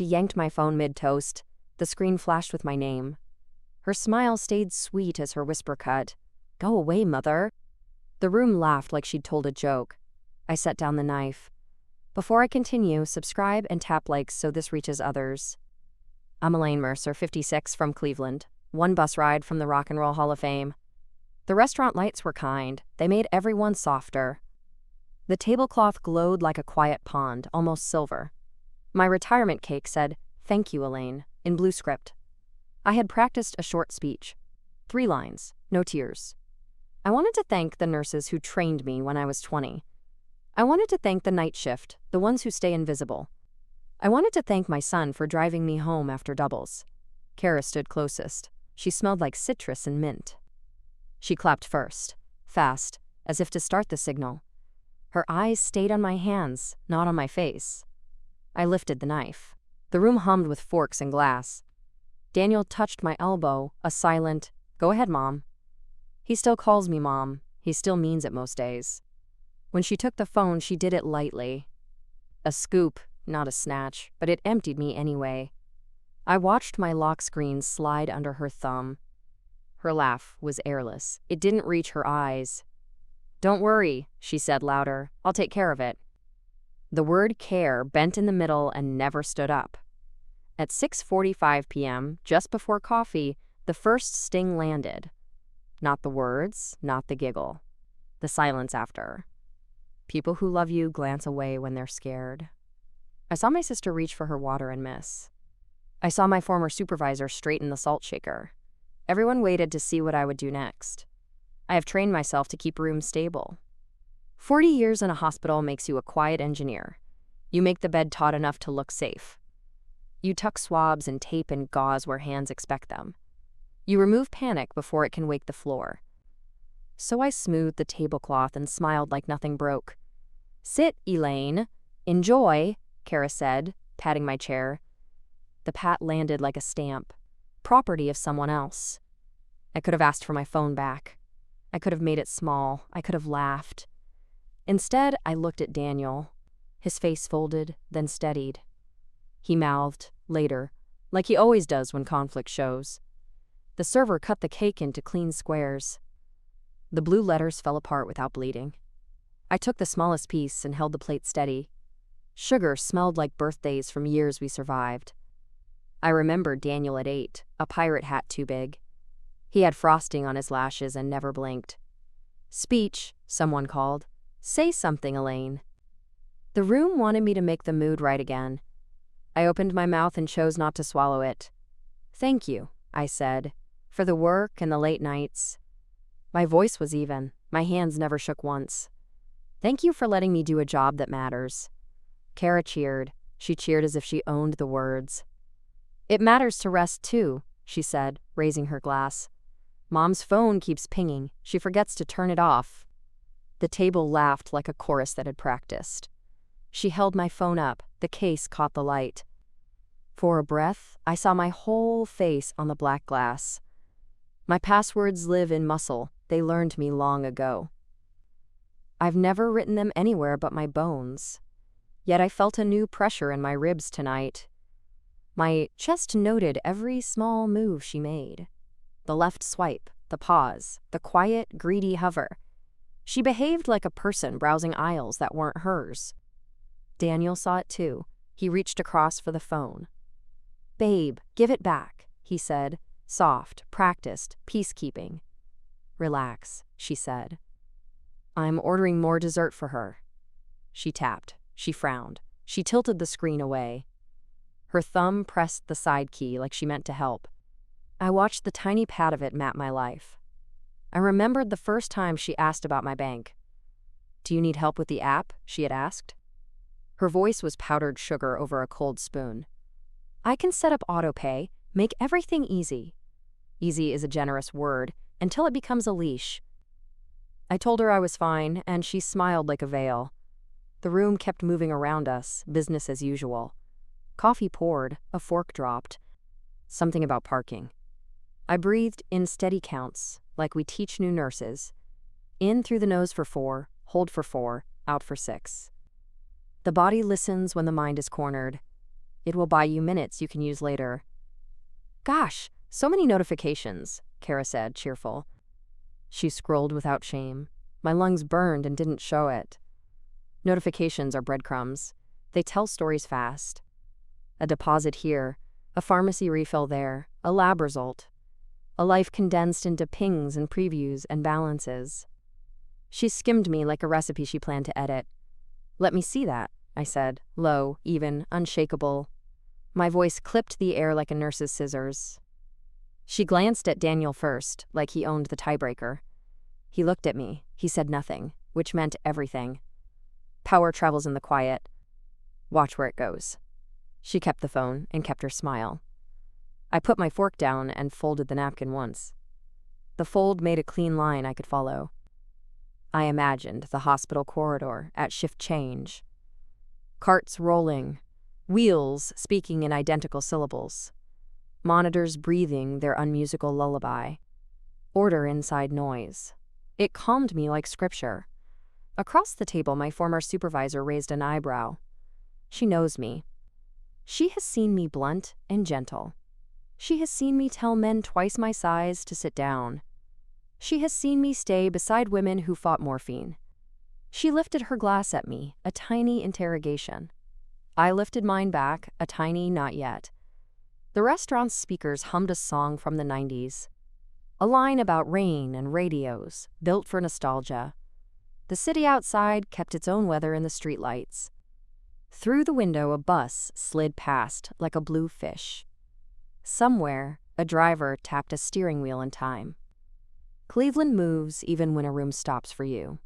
She yanked my phone mid-toast. The screen flashed with my name. Her smile stayed sweet as her whisper cut. "Go away, mother." The room laughed like she'd told a joke. I set down the knife. Before I continue, subscribe and tap likes so this reaches others. I'm Elaine Mercer, 56, from Cleveland. One bus ride from the Rock and Roll Hall of Fame. The restaurant lights were kind. They made everyone softer. The tablecloth glowed like a quiet pond, almost silver. My retirement cake said, "Thank you, Elaine," in blue script. I had practiced a short speech. 3 lines, no tears. I wanted to thank the nurses who trained me when I was 20. I wanted to thank the night shift, the ones who stay invisible. I wanted to thank my son for driving me home after doubles. Kara stood closest. She smelled like citrus and mint. She clapped first, fast, as if to start the signal. Her eyes stayed on my hands, not on my face. I lifted the knife. The room hummed with forks and glass. Daniel touched my elbow, a silent, "Go ahead, Mom." He still calls me Mom. He still means it most days. When she took the phone, she did it lightly. A scoop, not a snatch, but it emptied me anyway. I watched my lock screen slide under her thumb. Her laugh was airless. It didn't reach her eyes. "Don't worry," she said louder. "I'll take care of it." The word care bent in the middle and never stood up. At 6:45 p.m., just before coffee, the first sting landed. Not the words, not the giggle. The silence after. People who love you glance away when they're scared. I saw my sister reach for her water and miss. I saw my former supervisor straighten the salt shaker. Everyone waited to see what I would do next. I have trained myself to keep rooms stable. 40 years in a hospital makes you a quiet engineer. You make the bed taut enough to look safe. You tuck swabs and tape and gauze where hands expect them. You remove panic before it can wake the floor. So I smoothed the tablecloth and smiled like nothing broke. "Sit, Elaine. Enjoy," Kara said, patting my chair. The pat landed like a stamp. Property of someone else. I could have asked for my phone back. I could have made it small. I could have laughed. Instead, I looked at Daniel. His face folded, then steadied. He mouthed, later, like he always does when conflict shows. The server cut the cake into clean squares. The blue letters fell apart without bleeding. I took the smallest piece and held the plate steady. Sugar smelled like birthdays from years we survived. I remembered Daniel at 8, a pirate hat too big. He had frosting on his lashes and never blinked. "Speech," someone called. "Say something, Elaine." The room wanted me to make the mood right again. I opened my mouth and chose not to swallow it. "Thank you," I said, "for the work and the late nights." My voice was even. My hands never shook once. "Thank you for letting me do a job that matters." Kara cheered. She cheered as if she owned the words. "It matters to rest, too," she said, raising her glass. "Mom's phone keeps pinging. She forgets to turn it off." The table laughed like a chorus that had practiced. She held my phone up. The case caught the light. For a breath, I saw my whole face on the black glass. My passwords live in muscle. They learned me long ago. I've never written them anywhere but my bones. Yet I felt a new pressure in my ribs tonight. My chest noted every small move she made. The left swipe, the pause, the quiet, greedy hover. She behaved like a person browsing aisles that weren't hers. Daniel saw it too. He reached across for the phone. "Babe, give it back," he said, soft, practiced, peacekeeping. "Relax," she said. "I'm ordering more dessert for her." She tapped. She frowned. She tilted the screen away. Her thumb pressed the side key like she meant to help. I watched the tiny pad of it map my life. I remembered the first time she asked about my bank. "Do you need help with the app?" she had asked. Her voice was powdered sugar over a cold spoon. "I can set up autopay, make everything easy." Easy is a generous word, until it becomes a leash. I told her I was fine, and she smiled like a veil. The room kept moving around us, business as usual. Coffee poured, a fork dropped. Something about parking. I breathed in steady counts, like we teach new nurses. In through the nose for 4, hold for 4, out for 6. The body listens when the mind is cornered. It will buy you minutes you can use later. Gosh, so many notifications, Kara said, cheerful. She scrolled without shame. My lungs burned and didn't show it. Notifications are breadcrumbs. They tell stories fast. A deposit here, a pharmacy refill there, a lab result. A life condensed into pings and previews and balances. She skimmed me like a recipe she planned to edit. Let me see that, I said, low, even, unshakable. My voice clipped the air like a nurse's scissors. She glanced at Daniel first, like he owned the tiebreaker. He looked at me. He said nothing, which meant everything. Power travels in the quiet. Watch where it goes. She kept the phone and kept her smile. I put my fork down and folded the napkin once. The fold made a clean line I could follow. I imagined the hospital corridor at shift change. Carts rolling, wheels speaking in identical syllables, monitors breathing their unmusical lullaby, order inside noise. It calmed me like scripture. Across the table, my former supervisor raised an eyebrow. She knows me. She has seen me blunt and gentle. She has seen me tell men twice my size to sit down. She has seen me stay beside women who fought morphine. She lifted her glass at me, a tiny interrogation. I lifted mine back, a tiny not yet. The restaurant's speakers hummed a song from the 90s. A line about rain and radios, built for nostalgia. The city outside kept its own weather in the streetlights. Through the window, a bus slid past like a blue fish. Somewhere, a driver tapped a steering wheel in time. Cleveland moves even when a room stops for you.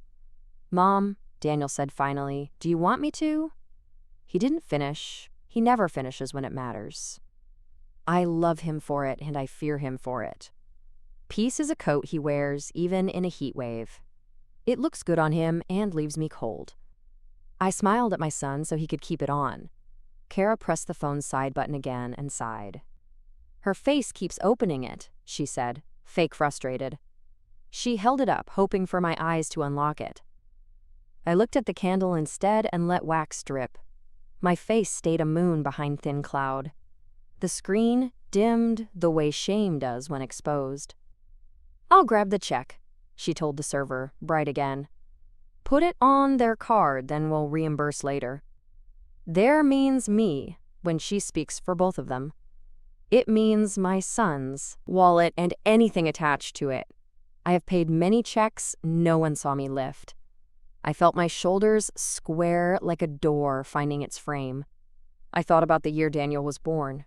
Mom, Daniel said finally, do you want me to? He didn't finish. He never finishes when it matters. I love him for it, and I fear him for it. Peace is a coat he wears even in a heat wave. It looks good on him and leaves me cold. I smiled at my son so he could keep it on. Kara pressed the phone's side button again and sighed. Her face keeps opening it, she said, fake frustrated. She held it up, hoping for my eyes to unlock it. I looked at the candle instead and let wax drip. My face stayed a moon behind thin cloud. The screen dimmed the way shame does when exposed. I'll grab the check, she told the server, bright again. Put it on their card, then we'll reimburse later. There means me when she speaks for both of them. It means my son's wallet and anything attached to it. I have paid many checks no one saw me lift. I felt my shoulders square like a door finding its frame. I thought about the year Daniel was born.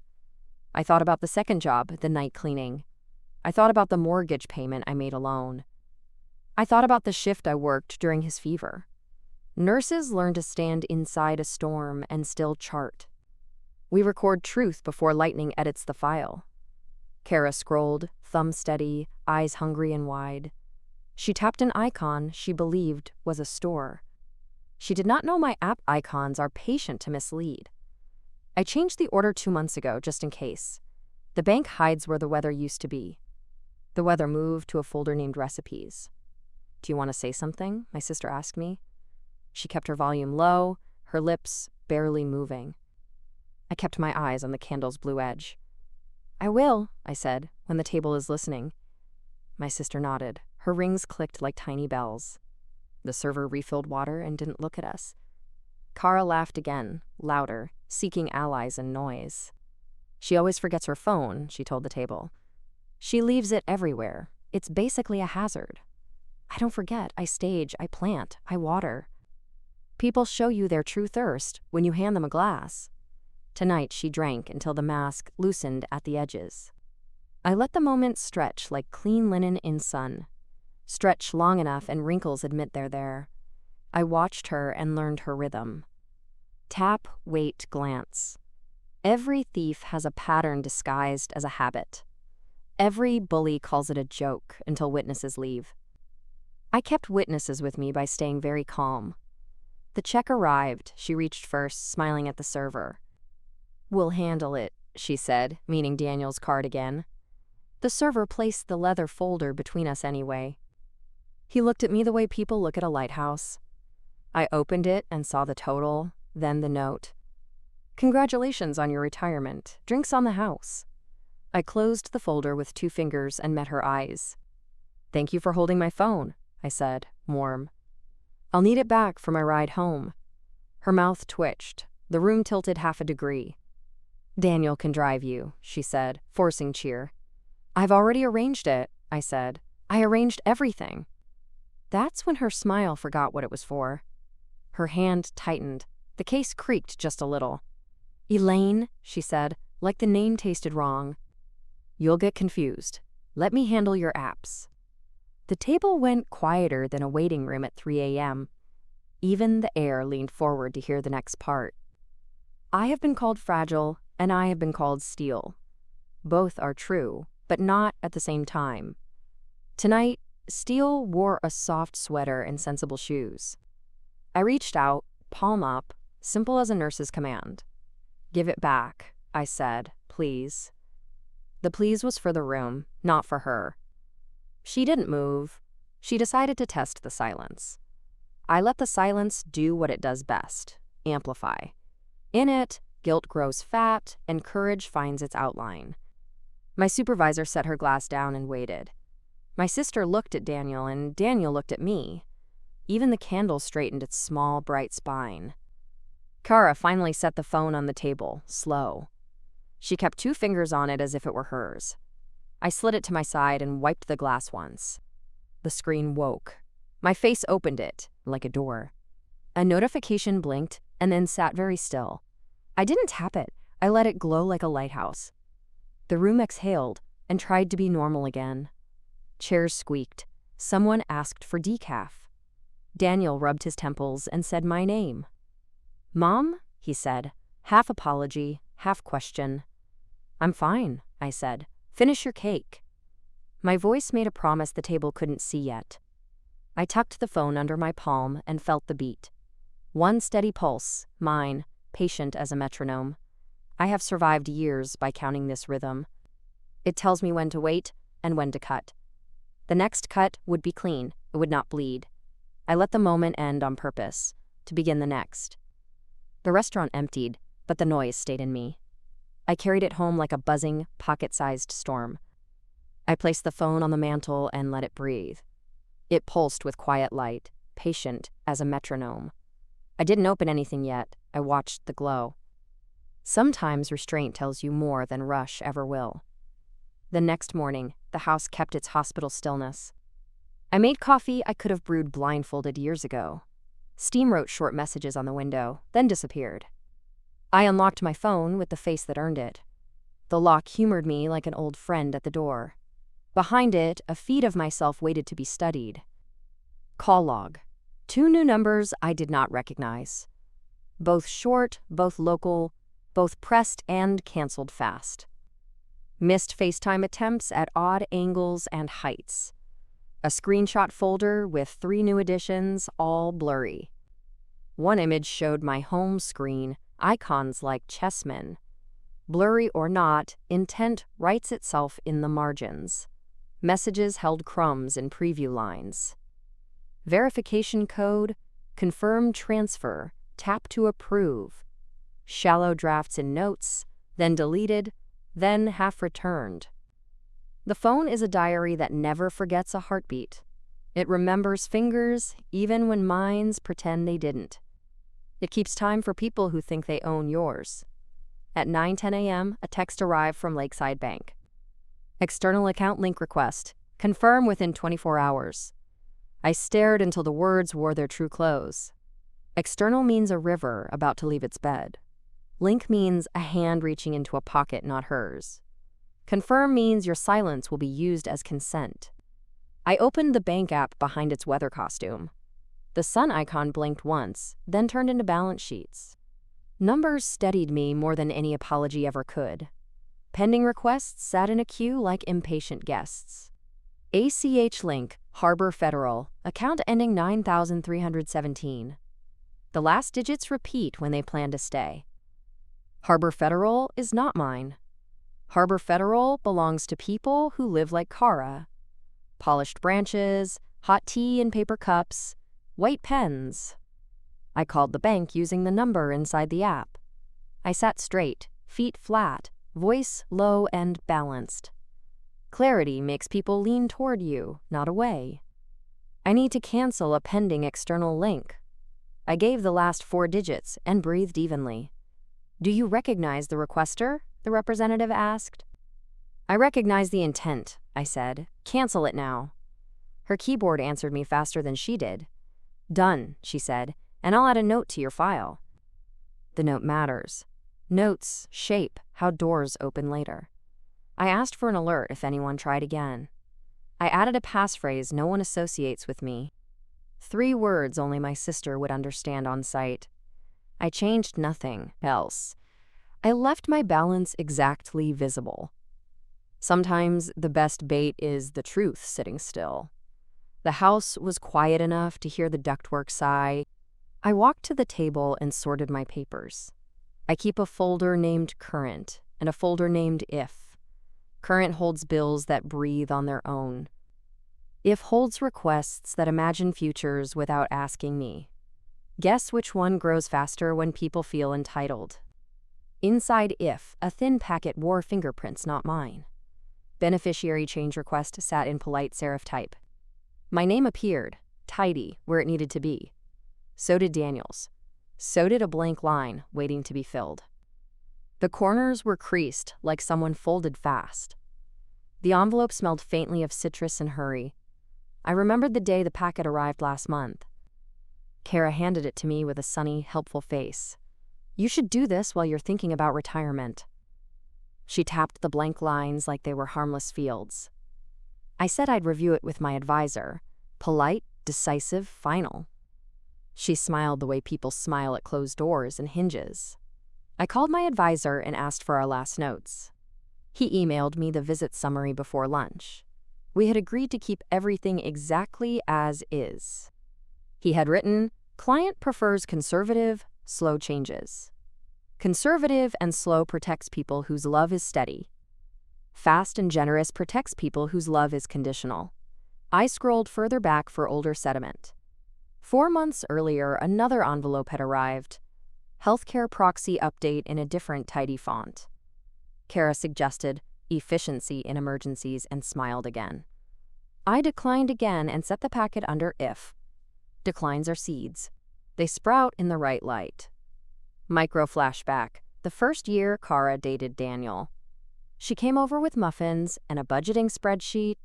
I thought about the second job, the night cleaning. I thought about the mortgage payment I made alone. I thought about the shift I worked during his fever. Nurses learn to stand inside a storm and still chart. We record truth before lightning edits the file. Kara scrolled, thumb steady, eyes hungry and wide. She tapped an icon she believed was a store. She did not know my app icons are patient to mislead. I changed the order 2 months ago just in case. The bank hides where the weather used to be. The weather moved to a folder named recipes. Do you want to say something? My sister asked me. She kept her volume low, her lips barely moving. I kept my eyes on the candle's blue edge. I will, I said, when the table is listening. My sister nodded. Her rings clicked like tiny bells. The server refilled water and didn't look at us. Kara laughed again, louder, seeking allies in noise. She always forgets her phone, she told the table. She leaves it everywhere. It's basically a hazard. I don't forget. I stage, I plant, I water. People show you their true thirst when you hand them a glass. Tonight she drank until the mask loosened at the edges. I let the moment stretch like clean linen in sun. Stretch long enough and wrinkles admit they're there. I watched her and learned her rhythm. Tap, wait, glance. Every thief has a pattern disguised as a habit. Every bully calls it a joke until witnesses leave. I kept witnesses with me by staying very calm. The check arrived. She reached first, smiling at the server. We'll handle it, she said, meaning Daniel's card again. The server placed the leather folder between us anyway. He looked at me the way people look at a lighthouse. I opened it and saw the total, then the note. Congratulations on your retirement. Drinks on the house. I closed the folder with 2 fingers and met her eyes. Thank you for holding my phone, I said, warm. I'll need it back for my ride home. Her mouth twitched. The room tilted half a degree. Daniel can drive you, she said, forcing cheer. I've already arranged it, I said. I arranged everything. That's when her smile forgot what it was for. Her hand tightened. The case creaked just a little. Elaine, she said, like the name tasted wrong. You'll get confused. Let me handle your apps. The table went quieter than a waiting room at 3 a.m. Even the air leaned forward to hear the next part. I have been called fragile, and I have been called steel. Both are true, but not at the same time. Tonight, Steele wore a soft sweater and sensible shoes. I reached out, palm up, simple as a nurse's command. Give it back, I said, please. The please was for the room, not for her. She didn't move. She decided to test the silence. I let the silence do what it does best, amplify. In it, guilt grows fat and courage finds its outline. My supervisor set her glass down and waited. My sister looked at Daniel, and Daniel looked at me. Even the candle straightened its small, bright spine. Kara finally set the phone on the table, slow. She kept 2 fingers on it as if it were hers. I slid it to my side and wiped the glass once. The screen woke. My face opened it, like a door. A notification blinked and then sat very still. I didn't tap it. I let it glow like a lighthouse. The room exhaled and tried to be normal again. Chairs squeaked. Someone asked for decaf. Daniel rubbed his temples and said my name. Mom, he said, half apology, half question. I'm fine, I said. Finish your cake. My voice made a promise the table couldn't see yet. I tucked the phone under my palm and felt the beat. One steady pulse, mine, patient as a metronome. I have survived years by counting this rhythm. It tells me when to wait and when to cut. The next cut would be clean, it would not bleed. I let the moment end on purpose, to begin the next. The restaurant emptied, but the noise stayed in me. I carried it home like a buzzing, pocket-sized storm. I placed the phone on the mantel and let it breathe. It pulsed with quiet light, patient as a metronome. I didn't open anything yet. I watched the glow. Sometimes restraint tells you more than rush ever will. The next morning, the house kept its hospital stillness. I made coffee I could have brewed blindfolded years ago. Steam wrote short messages on the window, then disappeared. I unlocked my phone with the face that earned it. The lock humored me like an old friend at the door. Behind it, a feed of myself waited to be studied. Call log. 2 new numbers I did not recognize. Both short, both local, both pressed and canceled fast. Missed FaceTime attempts at odd angles and heights. A screenshot folder with 3 new additions, all blurry. One image showed my home screen, icons like chessmen. Blurry or not, intent writes itself in the margins. Messages held crumbs in preview lines. Verification code, confirm transfer, tap to approve. Shallow drafts in notes, then deleted, then half returned. The phone is a diary that never forgets a heartbeat. It remembers fingers even when minds pretend they didn't. It keeps time for people who think they own yours. At 9:10 a.m., a text arrived from Lakeside Bank. External account link request. Confirm within 24 hours. I stared until the words wore their true clothes. External means a river about to leave its bed. Link means a hand reaching into a pocket not hers. Confirm means your silence will be used as consent. I opened the bank app behind its weather costume. The sun icon blinked once, then turned into balance sheets. Numbers steadied me more than any apology ever could. Pending requests sat in a queue like impatient guests. ACH link, Harbor Federal, account ending 9317. The last digits repeat when they plan to stay. Harbor Federal is not mine. Harbor Federal belongs to people who live like Kara. Polished branches, hot tea in paper cups, white pens. I called the bank using the number inside the app. I sat straight, feet flat, voice low and balanced. Clarity makes people lean toward you, not away. I need to cancel a pending external link. I gave the last 4 digits and breathed evenly. Do you recognize the requester? The representative asked. I recognize the intent, I said. Cancel it now. Her keyboard answered me faster than she did. Done, she said, and I'll add a note to your file. The note matters. Notes shape how doors open later. I asked for an alert if anyone tried again. I added a passphrase no one associates with me. 3 words only my sister would understand on sight. I changed nothing else. I left my balance exactly visible. Sometimes the best bait is the truth sitting still. The house was quiet enough to hear the ductwork sigh. I walked to the table and sorted my papers. I keep a folder named Current and a folder named If. Current holds bills that breathe on their own. If holds requests that imagine futures without asking me. Guess which one grows faster when people feel entitled. Inside If, a thin packet wore fingerprints, not mine. Beneficiary change request sat in polite serif type. My name appeared, tidy, where it needed to be. So did Daniel's. So did a blank line waiting to be filled. The corners were creased like someone folded fast. The envelope smelled faintly of citrus and hurry. I remembered the day the packet arrived last month. Kara handed it to me with a sunny, helpful face. You should do this while you're thinking about retirement. She tapped the blank lines like they were harmless fields. I said I'd review it with my advisor. Polite, decisive, final. She smiled the way people smile at closed doors and hinges. I called my advisor and asked for our last notes. He emailed me the visit summary before lunch. We had agreed to keep everything exactly as is. He had written, client prefers conservative, slow changes. Conservative and slow protects people whose love is steady. Fast and generous protects people whose love is conditional. I scrolled further back for older sediment. 4 months earlier, another envelope had arrived. Healthcare proxy update in a different tidy font. Kara suggested efficiency in emergencies and smiled again. I declined again and set the packet under If. Declines are seeds. They sprout in the right light. Micro flashback. The first year Kara dated Daniel. She came over with muffins and a budgeting spreadsheet.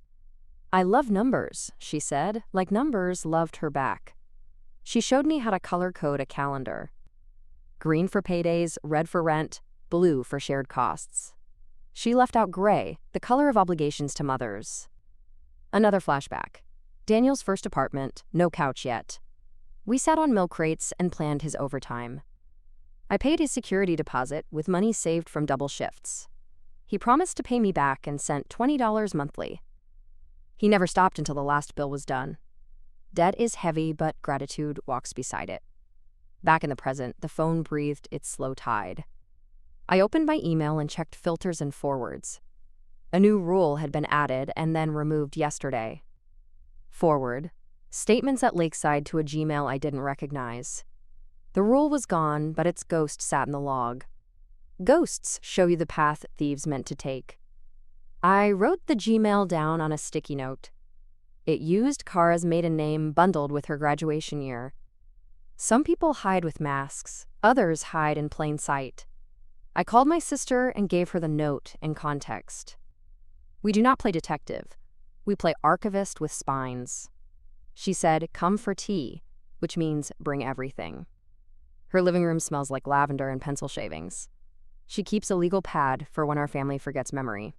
I love numbers, she said, like numbers loved her back. She showed me how to color code a calendar. Green for paydays, red for rent, blue for shared costs. She left out gray, the color of obligations to mothers. Another flashback. Daniel's first apartment, no couch yet. We sat on milk crates and planned his overtime. I paid his security deposit with money saved from double shifts. He promised to pay me back and sent $20 monthly. He never stopped until the last bill was done. Debt is heavy, but gratitude walks beside it. Back in the present, the phone breathed its slow tide. I opened my email and checked filters and forwards. A new rule had been added and then removed yesterday. Forward. Statements at Lakeside to a Gmail I didn't recognize. The rule was gone, but its ghost sat in the log. Ghosts show you the path thieves meant to take. I wrote the Gmail down on a sticky note. It used Kara's maiden name bundled with her graduation year. Some people hide with masks, others hide in plain sight. I called my sister and gave her the note and context. We do not play detective. We play archivist with spines. She said, come for tea, which means bring everything. Her living room smells like lavender and pencil shavings. She keeps a legal pad for when our family forgets memory.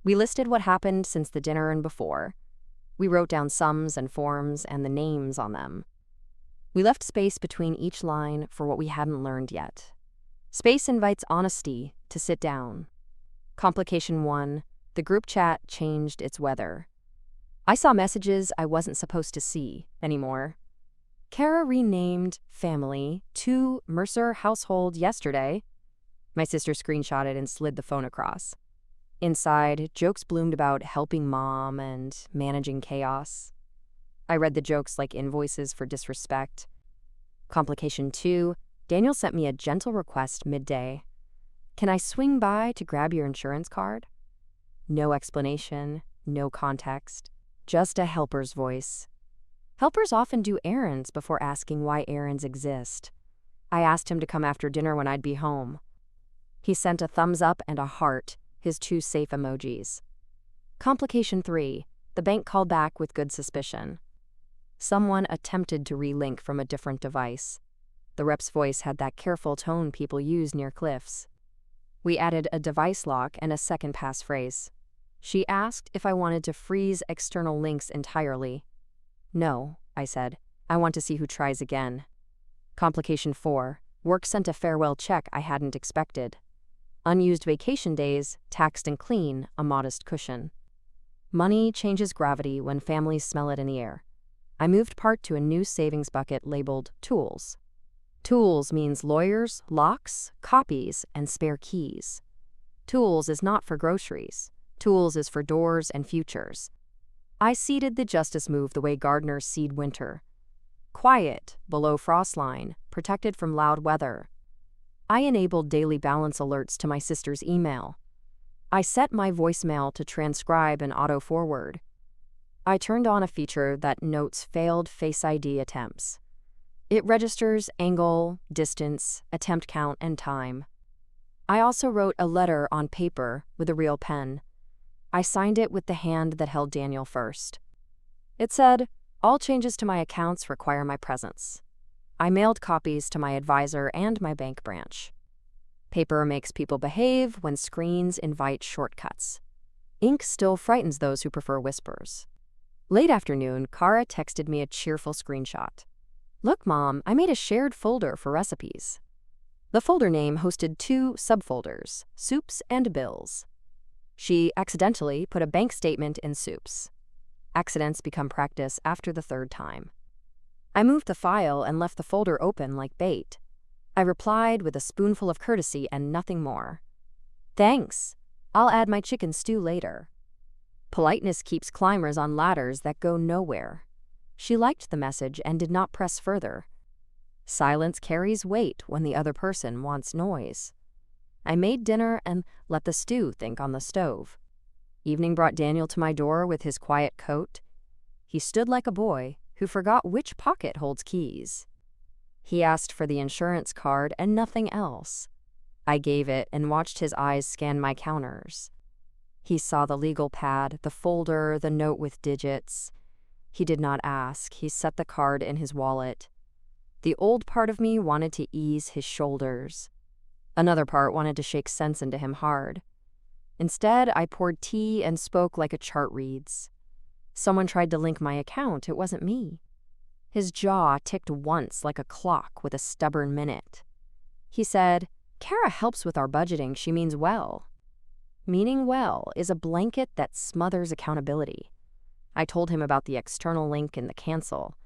We listed what happened since the dinner and before. We wrote down sums and forms and the names on them. We left space between each line for what we hadn't learned yet. Space invites honesty to sit down. Complication 1, the group chat changed its weather. I saw messages I wasn't supposed to see anymore. Kara renamed family to Mercer household yesterday. My sister screenshotted and slid the phone across. Inside, jokes bloomed about helping mom and managing chaos. I read the jokes like invoices for disrespect. Complication 2, Daniel sent me a gentle request midday. Can I swing by to grab your insurance card? No explanation, no context, just a helper's voice. Helpers often do errands before asking why errands exist. I asked him to come after dinner when I'd be home. He sent a thumbs up and a heart, his two safe emojis. Complication 3. The bank called back with good suspicion. Someone attempted to relink from a different device. The rep's voice had that careful tone people use near cliffs. We added a device lock and a second passphrase. She asked if I wanted to freeze external links entirely. No, I said. I want to see who tries again. Complication 4. Work sent a farewell check I hadn't expected. Unused vacation days, taxed and clean, a modest cushion. Money changes gravity when families smell it in the air. I moved part to a new savings bucket labeled Tools. Tools means lawyers, locks, copies, and spare keys. Tools is not for groceries. Tools is for doors and futures. I seeded the justice move the way gardeners seed winter. Quiet, below frost line, protected from loud weather. I enabled daily balance alerts to my sister's email. I set my voicemail to transcribe and auto-forward. I turned on a feature that notes failed Face ID attempts. It registers angle, distance, attempt count, and time. I also wrote a letter on paper with a real pen. I signed it with the hand that held Daniel first. It said, "All changes to my accounts require my presence." I mailed copies to my advisor and my bank branch. Paper makes people behave when screens invite shortcuts. Ink still frightens those who prefer whispers. Late afternoon, Kara texted me a cheerful screenshot. "Look, Mom, I made a shared folder for recipes." The folder name hosted 2 subfolders, Soups and Bills. She accidentally put a bank statement in Soups. Accidents become practice after the 3rd time. I moved the file and left the folder open like bait. I replied with a spoonful of courtesy and nothing more. "Thanks. I'll add my chicken stew later." Politeness keeps climbers on ladders that go nowhere. She liked the message and did not press further. Silence carries weight when the other person wants noise. I made dinner and let the stew think on the stove. Evening brought Daniel to my door with his quiet coat. He stood like a boy who forgot which pocket holds keys. He asked for the insurance card and nothing else. I gave it and watched his eyes scan my counters. He saw the legal pad, the folder, the note with digits. He did not ask. He set the card in his wallet. The old part of me wanted to ease his shoulders. Another part wanted to shake sense into him hard. Instead, I poured tea and spoke like a chart reads. Someone tried to link my account. It wasn't me. His jaw ticked once like a clock with a stubborn minute. He said, "Kara helps with our budgeting. She means well." Meaning well is a blanket that smothers accountability. I told him about the external link and the cancel.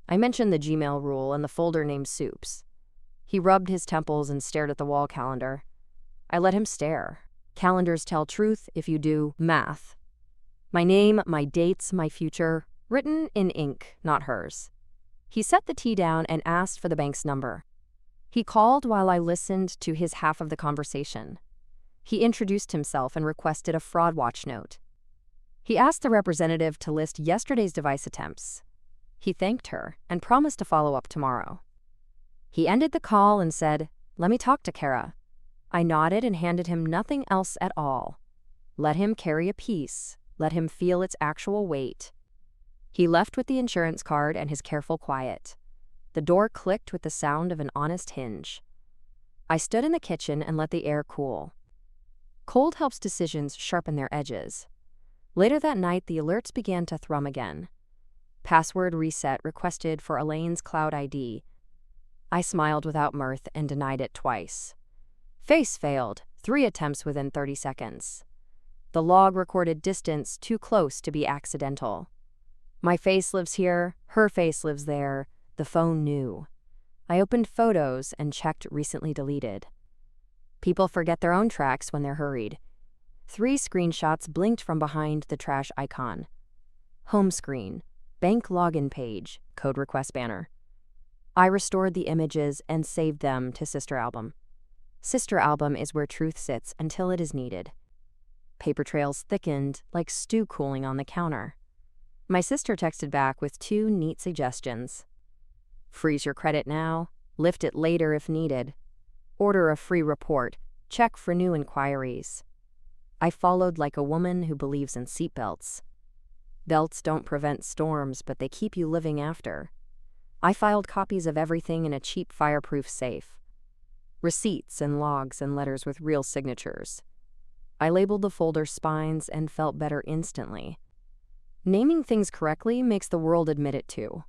I mentioned the Gmail rule and the folder named Soups. He rubbed his temples and stared at the wall calendar. I let him stare. Calendars tell truth if you do math. My name, my dates, my future, written in ink, not hers. He set the tea down and asked for the bank's number. He called while I listened to his half of the conversation. He introduced himself and requested a fraud watch note. He asked the representative to list yesterday's device attempts. He thanked her and promised to follow up tomorrow. He ended the call and said, "Let me talk to Kara." I nodded and handed him nothing else at all. Let him carry a piece. Let him feel its actual weight. He left with the insurance card and his careful quiet. The door clicked with the sound of an honest hinge. I stood in the kitchen and let the air cool. Cold helps decisions sharpen their edges. Later that night, the alerts began to thrum again. Password reset requested for Elaine's cloud ID. I smiled without mirth and denied it twice. Face failed, 3 attempts within 30 seconds. The log recorded distance too close to be accidental. My face lives here, her face lives there, the phone knew. I opened photos and checked recently deleted. People forget their own tracks when they're hurried. 3 screenshots blinked from behind the trash icon. Home screen, bank login page, code request banner. I restored the images and saved them to Sister Album. Sister Album is where truth sits until it is needed. Paper trails thickened like stew cooling on the counter. My sister texted back with 2 neat suggestions. Freeze your credit now, lift it later if needed. Order a free report, check for new inquiries. I followed like a woman who believes in seatbelts. Belts don't prevent storms, but they keep you living after. I filed copies of everything in a cheap fireproof safe. Receipts and logs and letters with real signatures. I labeled the folder spines and felt better instantly. Naming things correctly makes the world admit it too.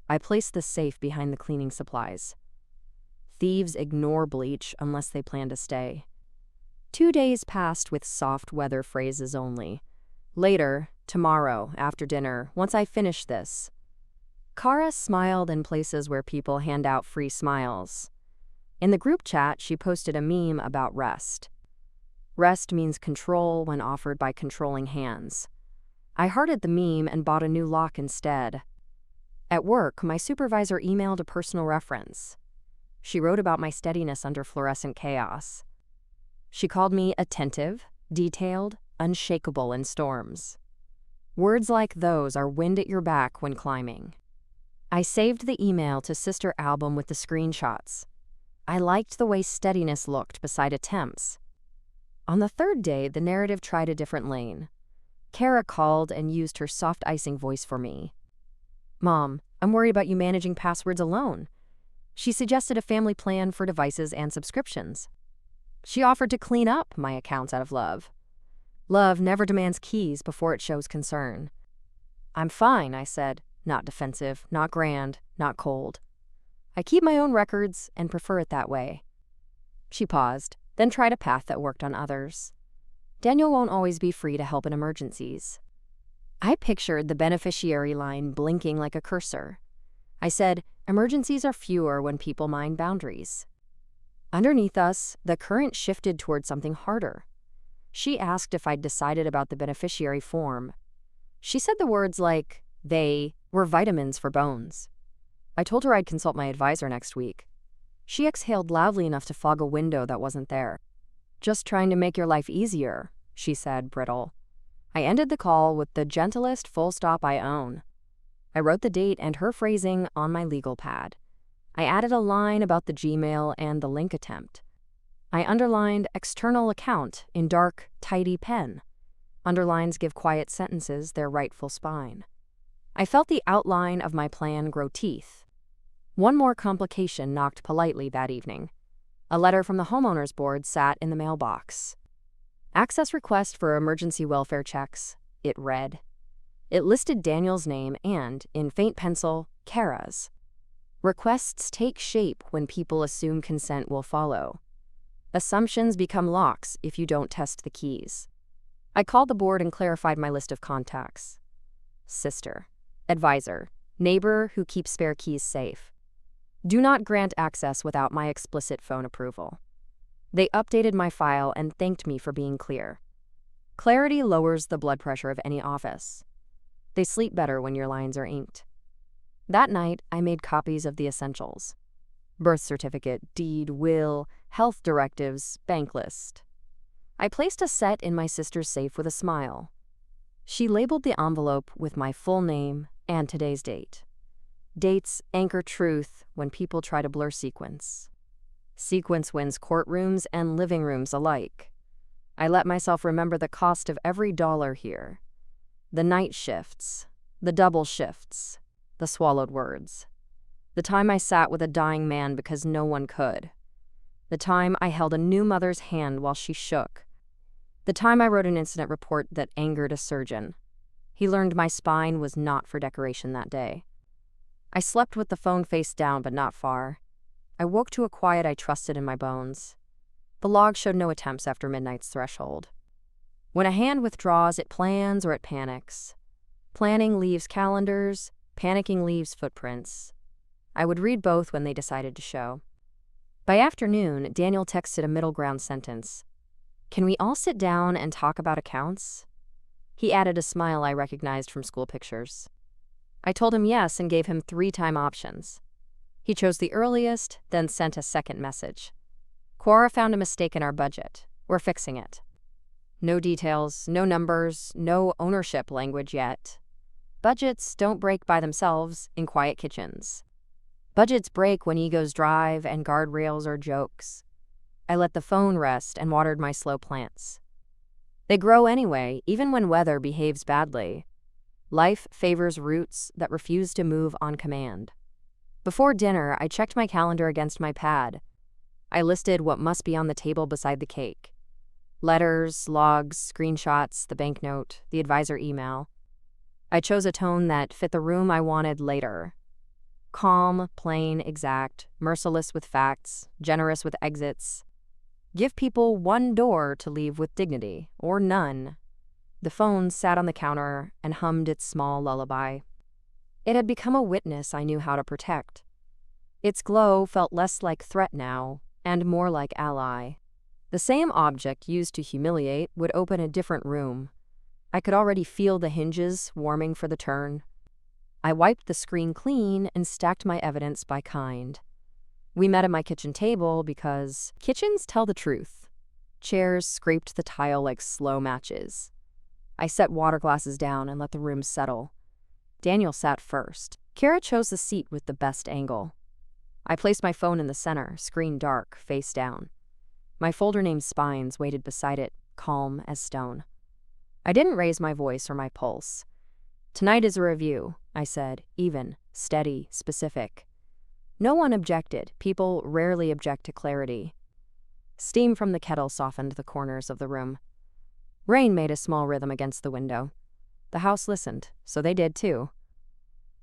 I placed the safe behind the cleaning supplies. Thieves ignore bleach unless they plan to stay. 2 days passed with soft weather phrases only. Later, tomorrow, after dinner, once I finish this. Kara smiled in places where people hand out free smiles. In the group chat, she posted a meme about rest. Rest means control when offered by controlling hands. I hearted the meme and bought a new lock instead. At work, my supervisor emailed a personal reference. She wrote about my steadiness under fluorescent chaos. She called me attentive, detailed, unshakable in storms. Words like those are wind at your back when climbing. I saved the email to Sister Album with the screenshots. I liked the way steadiness looked beside attempts. On the 3rd day, the narrative tried a different lane. Kara called and used her soft icing voice for me. "Mom, I'm worried about you managing passwords alone." She suggested a family plan for devices and subscriptions. She offered to clean up my accounts out of love. Love never demands keys before it shows concern. "I'm fine," I said, not defensive, not grand, not cold. "I keep my own records and prefer it that way." She paused, then tried a path that worked on others. Daniel won't always be free to help in emergencies. I pictured the beneficiary line blinking like a cursor. I said, emergencies are fewer when people mind boundaries. Underneath us, the current shifted toward something harder. She asked if I'd decided about the beneficiary form. She said the words like, "they" were vitamins for bones. I told her I'd consult my advisor next week. She exhaled loudly enough to fog a window that wasn't there. "Just trying to make your life easier," she said, brittle. I ended the call with the gentlest full stop I own. I wrote the date and her phrasing on my legal pad. I added a line about the Gmail and the link attempt. I underlined external account in dark, tidy pen. Underlines give quiet sentences their rightful spine. I felt the outline of my plan grow teeth. One more complication knocked politely that evening. A letter from the homeowners board sat in the mailbox. Access request for emergency welfare checks, it read. It listed Daniel's name and, in faint pencil, Kara's. Requests take shape when people assume consent will follow. Assumptions become locks if you don't test the keys. I called the board and clarified my list of contacts. Sister, advisor, neighbor who keeps spare keys safe. Do not grant access without my explicit phone approval. They updated my file and thanked me for being clear. Clarity lowers the blood pressure of any office. They sleep better when your lines are inked. That night, I made copies of the essentials. Birth certificate, deed, will, health directives, bank list. I placed a set in my sister's safe with a smile. She labeled the envelope with my full name and today's date. Dates anchor truth when people try to blur sequence. Sequence wins courtrooms and living rooms alike. I let myself remember the cost of every dollar here. The night shifts, the double shifts, the swallowed words. The time I sat with a dying man because no one could. The time I held a new mother's hand while she shook. The time I wrote an incident report that angered a surgeon. He learned my spine was not for decoration that day. I slept with the phone face down, but not far. I woke to a quiet I trusted in my bones. The log showed no attempts after midnight's threshold. When a hand withdraws, it plans or it panics. Planning leaves calendars, panicking leaves footprints. I would read both when they decided to show. By afternoon, Daniel texted a middle ground sentence. "Can we all sit down and talk about accounts?" He added a smile I recognized from school pictures. I told him yes and gave him 3 time options. He chose the earliest, then sent a second message. Quora found a mistake in our budget. We're fixing it. No details, no numbers, no ownership language yet. Budgets don't break by themselves in quiet kitchens. Budgets break when egos drive and guardrails are jokes. I let the phone rest and watered my slow plants. They grow anyway, even when weather behaves badly. Life favors roots that refuse to move on command. Before dinner, I checked my calendar against my pad. I listed what must be on the table beside the cake. Letters, logs, screenshots, the banknote, the advisor email. I chose a tone that fit the room I wanted later. Calm, plain, exact, merciless with facts, generous with exits. Give people one door to leave with dignity, or none. The phone sat on the counter and hummed its small lullaby. It had become a witness I knew how to protect. Its glow felt less like threat now, and more like ally. The same object used to humiliate would open a different room. I could already feel the hinges warming for the turn. I wiped the screen clean and stacked my evidence by kind. We met at my kitchen table because kitchens tell the truth. Chairs scraped the tile like slow matches. I set water glasses down and let the room settle. Daniel sat first. Kara chose the seat with the best angle. I placed my phone in the center, screen dark, face down. My folder named Spines waited beside it, calm as stone. I didn't raise my voice or my pulse. Tonight is a review, I said, even, steady, specific. No one objected. People rarely object to clarity. Steam from the kettle softened the corners of the room. Rain made a small rhythm against the window. The house listened, so they did too.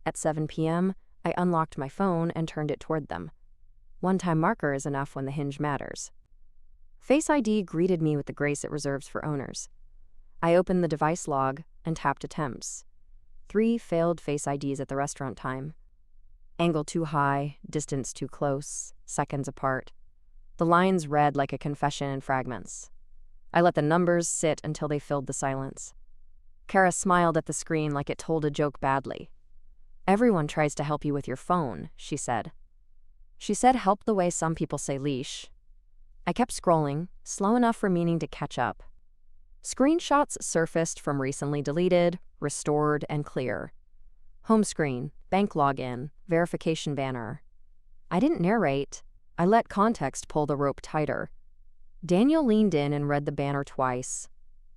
At 7 p.m., I unlocked my phone and turned it toward them. One-time marker is enough when the hinge matters. Face ID greeted me with the grace it reserves for owners. I opened the device log and tapped attempts. 3 failed Face IDs at the restaurant time. Angle too high, distance too close, seconds apart. The lines read like a confession in fragments. I let the numbers sit until they filled the silence. Kara smiled at the screen like it told a joke badly. Everyone tries to help you with your phone, she said. She said help the way some people say leash. I kept scrolling, slow enough for meaning to catch up. Screenshots surfaced from recently deleted, restored, and clear. Home screen, bank login, verification banner. I didn't narrate. I let context pull the rope tighter. Daniel leaned in and read the banner twice.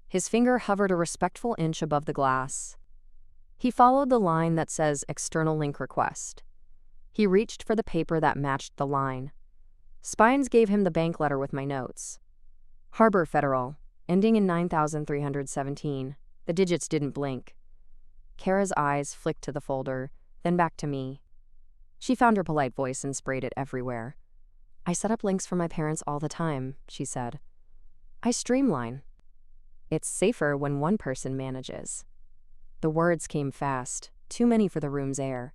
His finger hovered a respectful inch above the glass. He followed the line that says external link request. He reached for the paper that matched the line. Spines gave him the bank letter with my notes. Harbor Federal, ending in 9317. The digits didn't blink. Kara's eyes flicked to the folder, then back to me. She found her polite voice and sprayed it everywhere. I set up links for my parents all the time, she said. I streamline. It's safer when one person manages. The words came fast, too many for the room's air.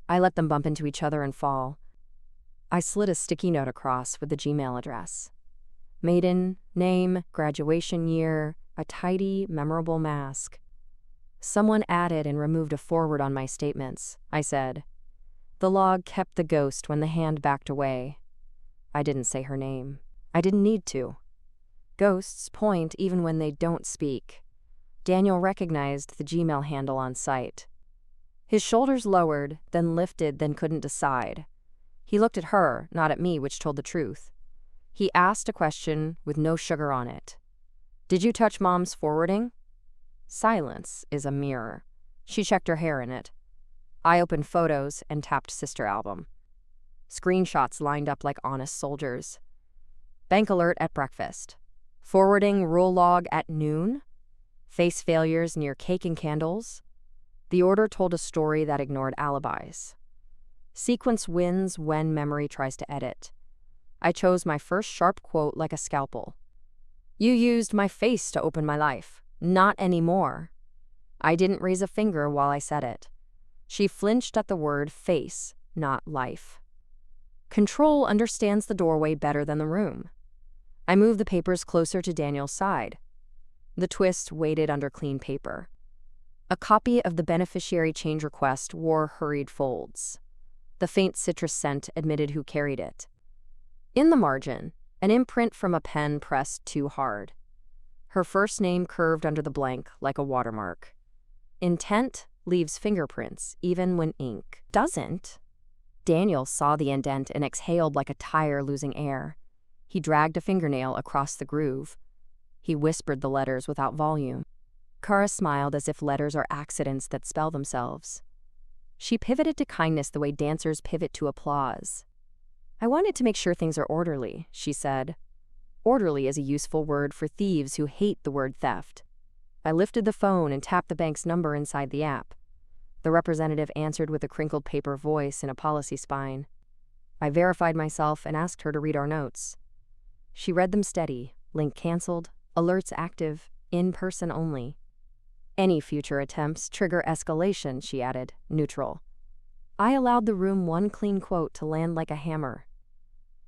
I let them bump into each other and fall. I slid a sticky note across with the Gmail address. Maiden, name, graduation year, a tidy, memorable mask. Someone added and removed a forward on my statements, I said. The log kept the ghost when the hand backed away. I didn't say her name. I didn't need to. Ghosts point even when they don't speak. Daniel recognized the Gmail handle on sight. His shoulders lowered, then lifted, then couldn't decide. He looked at her, not at me, which told the truth. He asked a question with no sugar on it. Did you touch Mom's forwarding? Silence is a mirror. She checked her hair in it. I opened photos and tapped sister album. Screenshots lined up like honest soldiers. Bank alert at breakfast. Forwarding rule log at noon. Face failures near cake and candles. The order told a story that ignored alibis. Sequence wins when memory tries to edit. I chose my first sharp quote like a scalpel. You used my face to open my life. Not anymore. I didn't raise a finger while I said it. She flinched at the word face, not life. Control understands the doorway better than the room. I moved the papers closer to Daniel's side. The twist waited under clean paper. A copy of the beneficiary change request wore hurried folds. The faint citrus scent admitted who carried it. In the margin, an imprint from a pen pressed too hard. Her first name curved under the blank like a watermark. Intent leaves fingerprints, even when ink doesn't. Daniel saw the indent and exhaled like a tire losing air. He dragged a fingernail across the groove. He whispered the letters without volume. Kara smiled as if letters are accidents that spell themselves. She pivoted to kindness the way dancers pivot to applause. "I wanted to make sure things are orderly," she said. Orderly is a useful word for thieves who hate the word theft. I lifted the phone and tapped the bank's number inside the app. The representative answered with a crinkled paper voice and a policy spine. I verified myself and asked her to read our notes. She read them steady, link canceled, alerts active, in person only. "Any future attempts trigger escalation," she added, neutral. I allowed the room one clean quote to land like a hammer.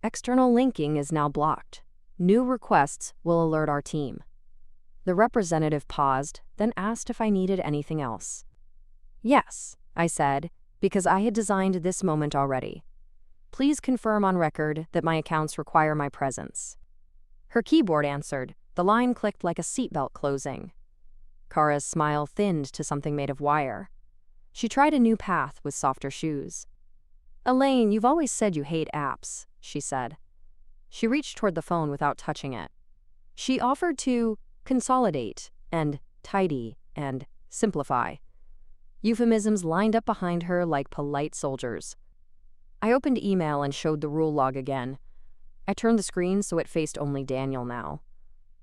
"External linking is now blocked. New requests will alert our team." The representative paused, then asked if I needed anything else. "Yes," I said, because I had designed this moment already. "Please confirm on record that my accounts require my presence." Her keyboard answered. The line clicked like a seatbelt closing. Kara's smile thinned to something made of wire. She tried a new path with softer shoes. "Elaine, you've always said you hate apps," she said. She reached toward the phone without touching it. She offered to consolidate and tidy and simplify. Euphemisms lined up behind her like polite soldiers. I opened email and showed the rule log again. I turned the screen so it faced only Daniel now.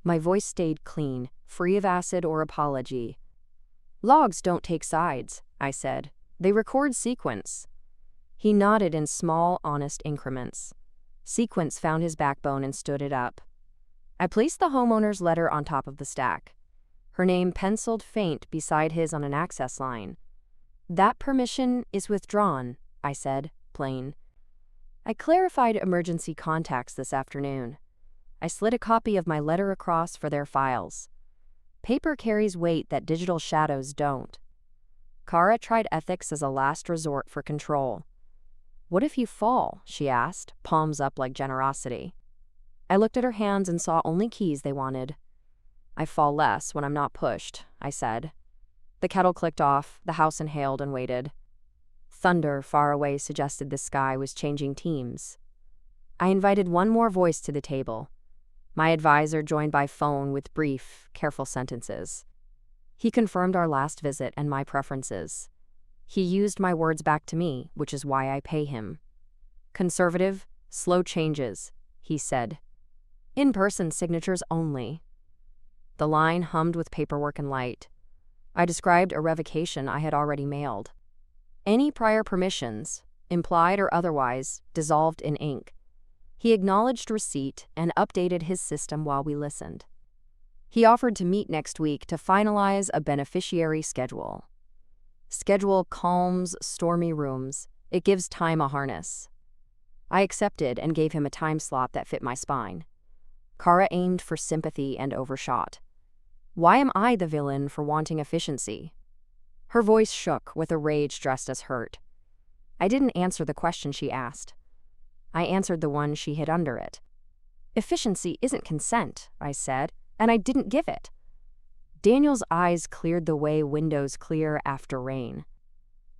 My voice stayed clean, free of acid or apology. "Logs don't take sides," I said. "They record sequence." He nodded in small, honest increments. Sequence found his backbone and stood it up. I placed the homeowner's letter on top of the stack. Her name penciled faint beside his on an access line. "That permission is withdrawn," I said, plain. I clarified emergency contacts this afternoon. I slid a copy of my letter across for their files. Paper carries weight that digital shadows don't. Kara tried ethics as a last resort for control. "What if you fall?" she asked, palms up like generosity. I looked at her hands and saw only keys they wanted. "I fall less when I'm not pushed," I said. The kettle clicked off, the house inhaled and waited. Thunder far away suggested the sky was changing teams. I invited one more voice to the table. My advisor joined by phone with brief, careful sentences. He confirmed our last visit and my preferences. He used my words back to me, which is why I pay him. "Conservative, slow changes," he said. "In-person signatures only." The line hummed with paperwork and light. I described a revocation I had already mailed. Any prior permissions, implied or otherwise, dissolved in ink. He acknowledged receipt and updated his system while we listened. He offered to meet next week to finalize a beneficiary schedule. Schedule calms stormy rooms. It gives time a harness. I accepted and gave him a time slot that fit my spine. Kara aimed for sympathy and overshot. Why am I the villain for wanting efficiency? Her voice shook with a rage dressed as hurt. I didn't answer the question she asked. I answered the one she hid under it. "Efficiency isn't consent," I said, "and I didn't give it." Daniel's eyes cleared the way windows clear after rain.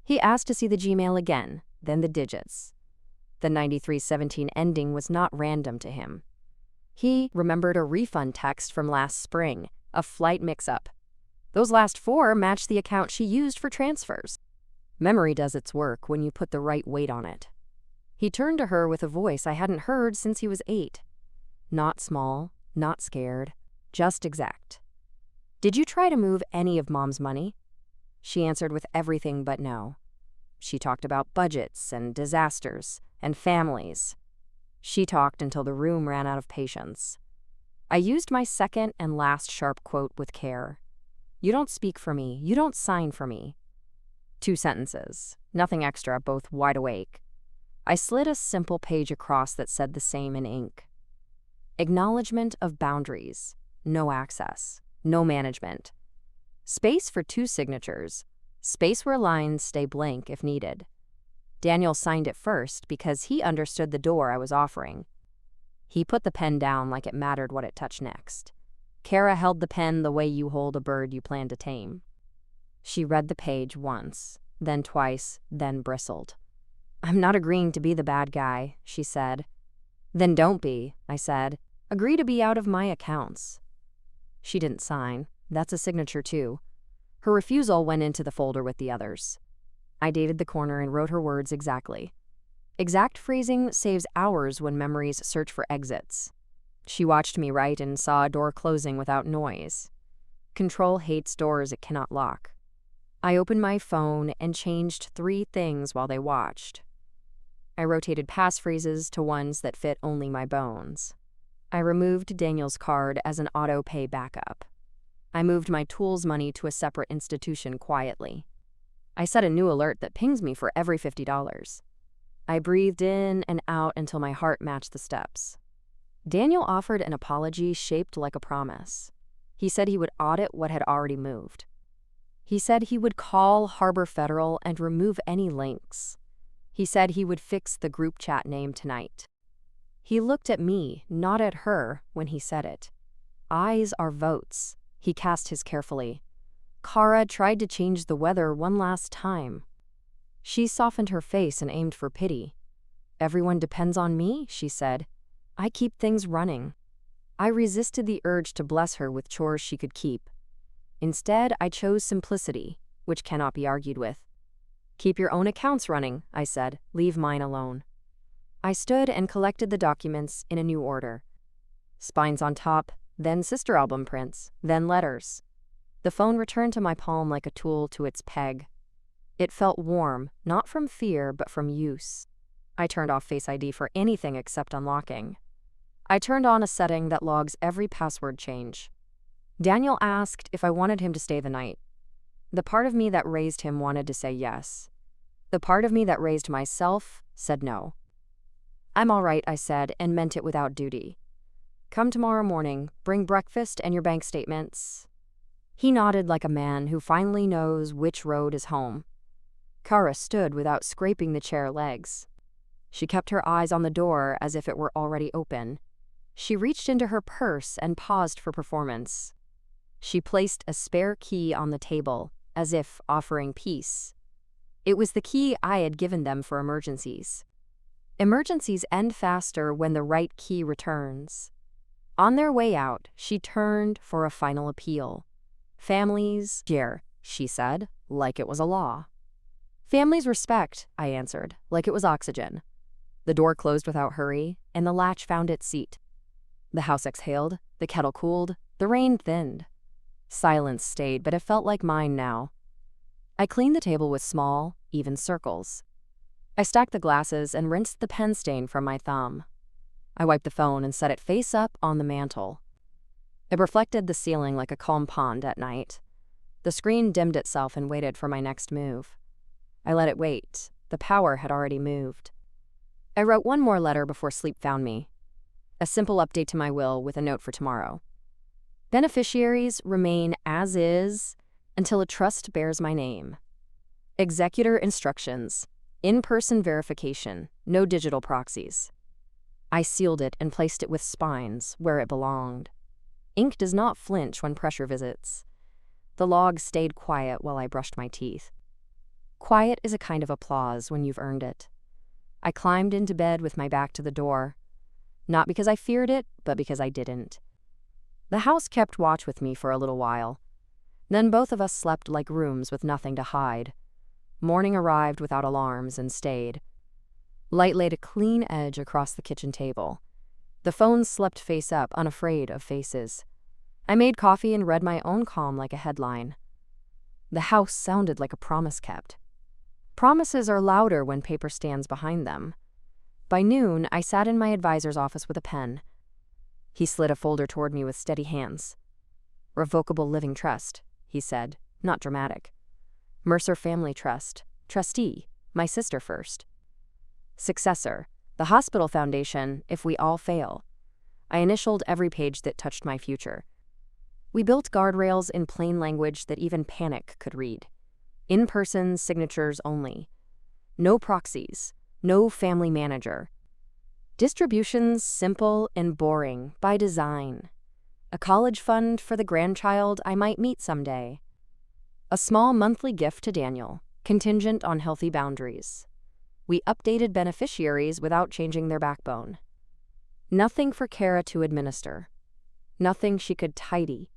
He asked to see the Gmail again, then the digits. The 9317 ending was not random to him. He remembered a refund text from last spring, a flight mix-up. Those last four matched the account she used for transfers. Memory does its work when you put the right weight on it. He turned to her with a voice I hadn't heard since he was 8. Not small, not scared, just exact. "Did you try to move any of Mom's money?" She answered with everything but no. She talked about budgets and disasters and families. She talked until the room ran out of patience. I used my second and last sharp quote with care. "You don't speak for me. You don't sign for me." 2 sentences, nothing extra, both wide awake. I slid a simple page across that said the same in ink. Acknowledgement of boundaries. No access. No management. Space for 2 signatures. Space where lines stay blank if needed. Daniel signed it first because he understood the door I was offering. He put the pen down like it mattered what it touched next. Kara held the pen the way you hold a bird you plan to tame. She read the page once, then twice, then bristled. "I'm not agreeing to be the bad guy," she said. "Then don't be," I said. "Agree to be out of my accounts." She didn't sign. That's a signature too. Her refusal went into the folder with the others. I dated the corner and wrote her words exactly. Exact phrasing saves hours when memories search for exits. She watched me write and saw a door closing without noise. Control hates doors it cannot lock. I opened my phone and changed 3 things while they watched. I rotated passphrases to ones that fit only my bones. I removed Daniel's card as an auto-pay backup. I moved my tools money to a separate institution quietly. I set a new alert that pings me for every $50. I breathed in and out until my heart matched the steps. Daniel offered an apology shaped like a promise. He said he would audit what had already moved. He said he would call Harbor Federal and remove any links. He said he would fix the group chat name tonight. He looked at me, not at her, when he said it. Eyes are votes. He cast his carefully. Kara tried to change the weather one last time. She softened her face and aimed for pity. "Everyone depends on me," she said. "I keep things running." I resisted the urge to bless her with chores she could keep. Instead, I chose simplicity, which cannot be argued with. "Keep your own accounts running," I said. "Leave mine alone." I stood and collected the documents in a new order. Spines on top, then sister album prints, then letters. The phone returned to my palm like a tool to its peg. It felt warm, not from fear, but from use. I turned off Face ID for anything except unlocking. I turned on a setting that logs every password change. Daniel asked if I wanted him to stay the night. The part of me that raised him wanted to say yes. The part of me that raised myself said no. "I'm all right," I said, and meant it without duty. "Come tomorrow morning, bring breakfast and your bank statements." He nodded like a man who finally knows which road is home. Kara stood without scraping the chair legs. She kept her eyes on the door as if it were already open. She reached into her purse and paused for performance. She placed a spare key on the table, as if offering peace. It was the key I had given them for emergencies. Emergencies end faster when the right key returns. On their way out, she turned for a final appeal. "Families here," she said, like it was a law. "Families respect," I answered, like it was oxygen. The door closed without hurry, and the latch found its seat. The house exhaled, the kettle cooled, the rain thinned. Silence stayed, but it felt like mine now. I cleaned the table with small, even circles. I stacked the glasses and rinsed the pen stain from my thumb. I wiped the phone and set it face up on the mantel. It reflected the ceiling like a calm pond at night. The screen dimmed itself and waited for my next move. I let it wait. The power had already moved. I wrote one more letter before sleep found me. A simple update to my will with a note for tomorrow. Beneficiaries remain as is until a trust bears my name. Executor instructions. In-person verification. No digital proxies. I sealed it and placed it with spines where it belonged. Ink does not flinch when pressure visits. The log stayed quiet while I brushed my teeth. Quiet is a kind of applause when you've earned it. I climbed into bed with my back to the door. Not because I feared it, but because I didn't. The house kept watch with me for a little while. Then both of us slept like rooms with nothing to hide. Morning arrived without alarms and stayed. Light laid a clean edge across the kitchen table. The phone slept face up, unafraid of faces. I made coffee and read my own calm like a headline. The house sounded like a promise kept. Promises are louder when paper stands behind them. By noon, I sat in my advisor's office with a pen. He slid a folder toward me with steady hands. "Revocable Living Trust," he said, not dramatic. "Mercer Family Trust. Trustee, my sister first. Successor, the hospital foundation if we all fail." I initialed every page that touched my future. We built guardrails in plain language that even panic could read. In-person signatures only. No proxies. No family manager. Distributions simple and boring by design. A college fund for the grandchild I might meet someday. A small monthly gift to Daniel, contingent on healthy boundaries. We updated beneficiaries without changing their backbone. Nothing for Kara to administer. Nothing she could tidy.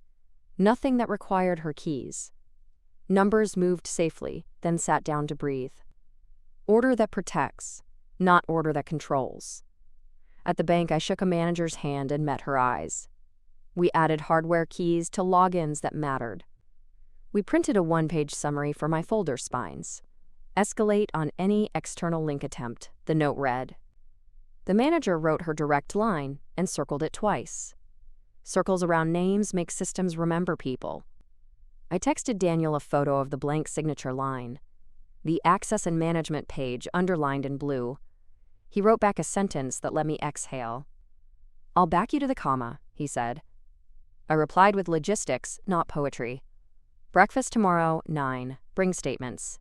Nothing that required her keys. Numbers moved safely, then sat down to breathe. Order that protects, not order that controls. At the bank, I shook a manager's hand and met her eyes. We added hardware keys to logins that mattered. We printed a one-page summary for my folder spines. Escalate on any external link attempt, the note read. The manager wrote her direct line and circled it twice. Circles around names make systems remember people. I texted Daniel a photo of the blank signature line. The access and management page underlined in blue. He wrote back a sentence that let me exhale. "I'll back you to the comma," he said. I replied with logistics, not poetry. "Breakfast tomorrow, 9. Bring statements."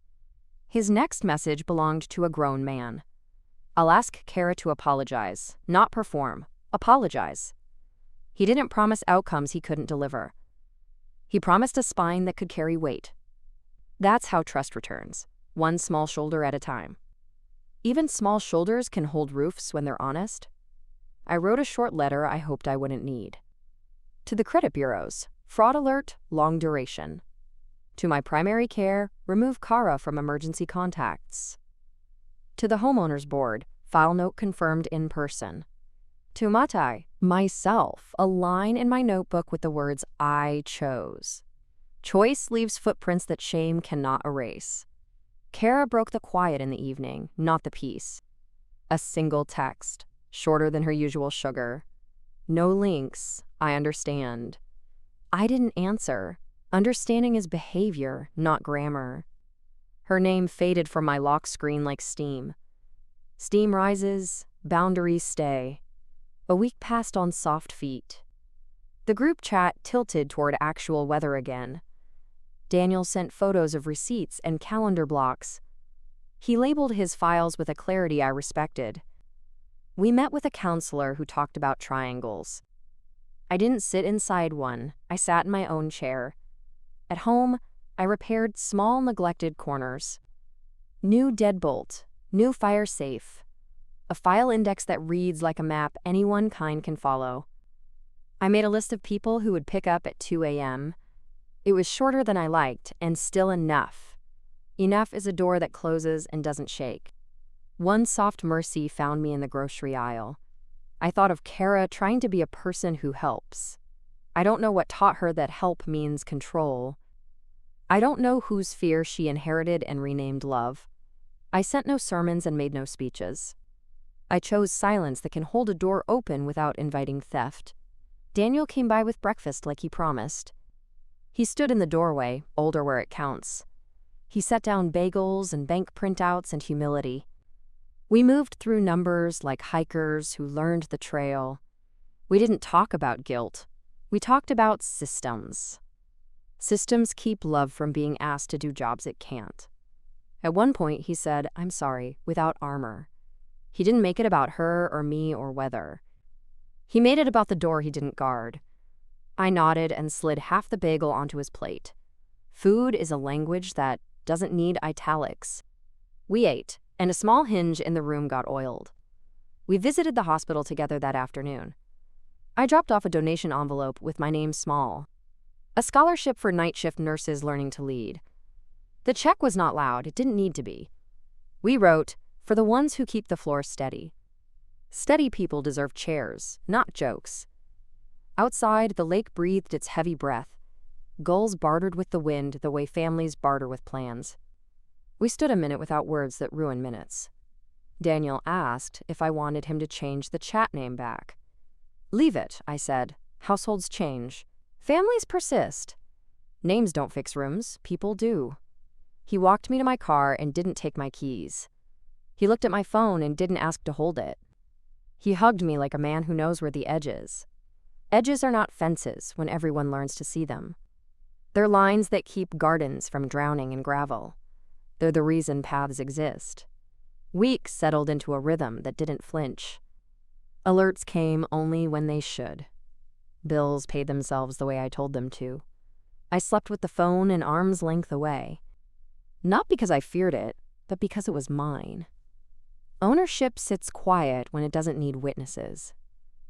His next message belonged to a grown man. "I'll ask Kara to apologize, not perform. Apologize." He didn't promise outcomes he couldn't deliver. He promised a spine that could carry weight. That's how trust returns, one small shoulder at a time. Even small shoulders can hold roofs when they're honest. I wrote a short letter I hoped I wouldn't need. To the credit bureaus, fraud alert, long duration. To my primary care, remove Kara from emergency contacts. To the homeowners board, file note confirmed in person. To Matai, myself, a line in my notebook with the words I chose. Choice leaves footprints that shame cannot erase. Kara broke the quiet in the evening, not the peace. A single text, shorter than her usual sugar. No links, I understand. I didn't answer. Understanding is behavior, not grammar. Her name faded from my lock screen like steam. Steam rises, boundaries stay. A week passed on soft feet. The group chat tilted toward actual weather again. Daniel sent photos of receipts and calendar blocks. He labeled his files with a clarity I respected. We met with a counselor who talked about triangles. I didn't sit inside one, I sat in my own chair. At home, I repaired small neglected corners. New deadbolt, new fire safe. A file index that reads like a map anyone kind can follow. I made a list of people who would pick up at 2 a.m. It was shorter than I liked, and still enough. Enough is a door that closes and doesn't shake. One soft mercy found me in the grocery aisle. I thought of Kara trying to be a person who helps. I don't know what taught her that help means control. I don't know whose fear she inherited and renamed love. I sent no sermons and made no speeches. I chose silence that can hold a door open without inviting theft. Daniel came by with breakfast like he promised. He stood in the doorway, older where it counts. He set down bagels and bank printouts and humility. We moved through numbers like hikers who learned the trail. We didn't talk about guilt. We talked about systems. Systems keep love from being asked to do jobs it can't. At one point, he said, "I'm sorry," without armor. He didn't make it about her or me or weather. He made it about the door he didn't guard. I nodded and slid half the bagel onto his plate. Food is a language that doesn't need italics. We ate, and a small hinge in the room got oiled. We visited the hospital together that afternoon. I dropped off a donation envelope with my name small. A scholarship for night shift nurses learning to lead. The check was not loud, it didn't need to be. We wrote, "For the ones who keep the floor steady." Steady people deserve chairs, not jokes. Outside, the lake breathed its heavy breath. Gulls bartered with the wind the way families barter with plans. We stood a minute without words that ruin minutes. Daniel asked if I wanted him to change the chat name back. "Leave it," I said. "Households change. Families persist. Names don't fix rooms, people do." He walked me to my car and didn't take my keys. He looked at my phone and didn't ask to hold it. He hugged me like a man who knows where the edge is. Edges are not fences when everyone learns to see them. They're lines that keep gardens from drowning in gravel. They're the reason paths exist. Weeks settled into a rhythm that didn't flinch. Alerts came only when they should. Bills paid themselves the way I told them to. I slept with the phone an arm's length away. Not because I feared it, but because it was mine. Ownership sits quiet when it doesn't need witnesses.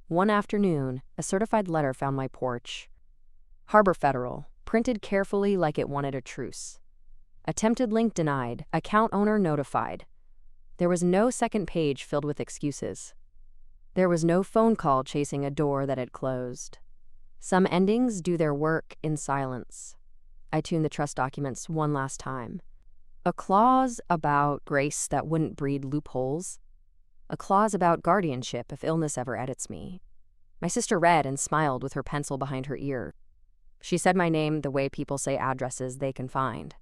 One afternoon, a certified letter found my porch. Harbor Federal, printed carefully like it wanted a truce. Attempted link denied, account owner notified. There was no second page filled with excuses. There was no phone call chasing a door that had closed. Some endings do their work in silence. I tuned the trust documents one last time. A clause about grace that wouldn't breed loopholes. A clause about guardianship if illness ever edits me. My sister read and smiled with her pencil behind her ear. She said my name the way people say addresses they can find.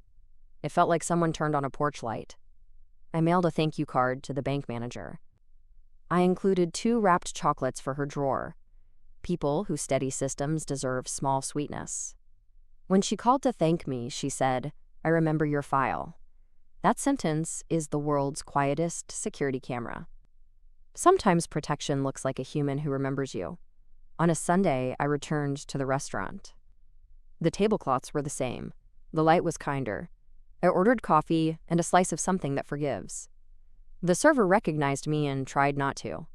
It felt like someone turned on a porch light. I mailed a thank you card to the bank manager. I included 2 wrapped chocolates for her drawer. People whose steady systems deserve small sweetness. When she called to thank me, she said, "I remember your file." That sentence is the world's quietest security camera. Sometimes protection looks like a human who remembers you. On a Sunday, I returned to the restaurant. The tablecloths were the same. The light was kinder. I ordered coffee and a slice of something that forgives. The server recognized me and tried not to.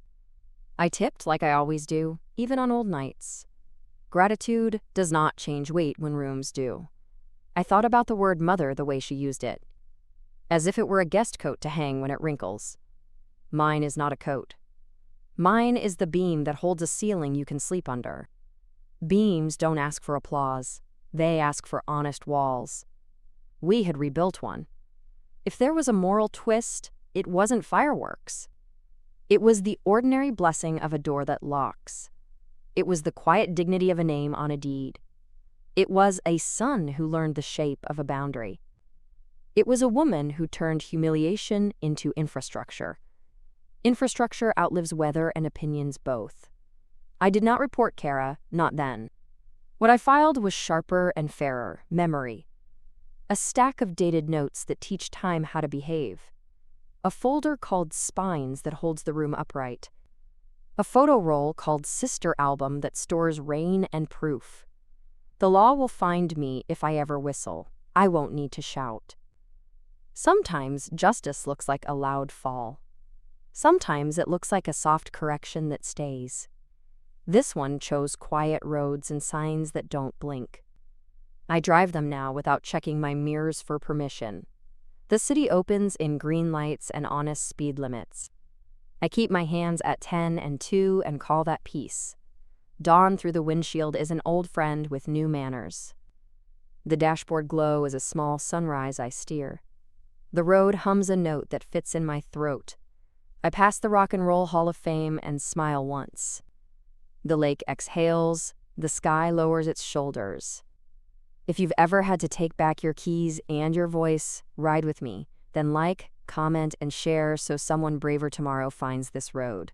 I tipped like I always do, even on old nights. Gratitude does not change weight when rooms do. I thought about the word mother the way she used it, as if it were a guest coat to hang when it wrinkles. Mine is not a coat. Mine is the beam that holds a ceiling you can sleep under. Beams don't ask for applause. They ask for honest walls. We had rebuilt one. If there was a moral twist, it wasn't fireworks. It was the ordinary blessing of a door that locks. It was the quiet dignity of a name on a deed. It was a son who learned the shape of a boundary. It was a woman who turned humiliation into infrastructure. Infrastructure outlives weather and opinions both. I did not report Kara, not then. What I filed was sharper and fairer, memory. A stack of dated notes that teach time how to behave. A folder called Spines that holds the room upright. A photo roll called Sister Album that stores rain and proof. The law will find me if I ever whistle. I won't need to shout. Sometimes justice looks like a loud fall. Sometimes it looks like a soft correction that stays. This one chose quiet roads and signs that don't blink. I drive them now without checking my mirrors for permission. The city opens in green lights and honest speed limits. I keep my hands at 10 and 2 and call that peace. Dawn through the windshield is an old friend with new manners. The dashboard glow is a small sunrise I steer. The road hums a note that fits in my throat. I pass the Rock and Roll Hall of Fame and smile once. The lake exhales, the sky lowers its shoulders. If you've ever had to take back your keys and your voice, ride with me, then like, comment, and share so someone braver tomorrow finds this road.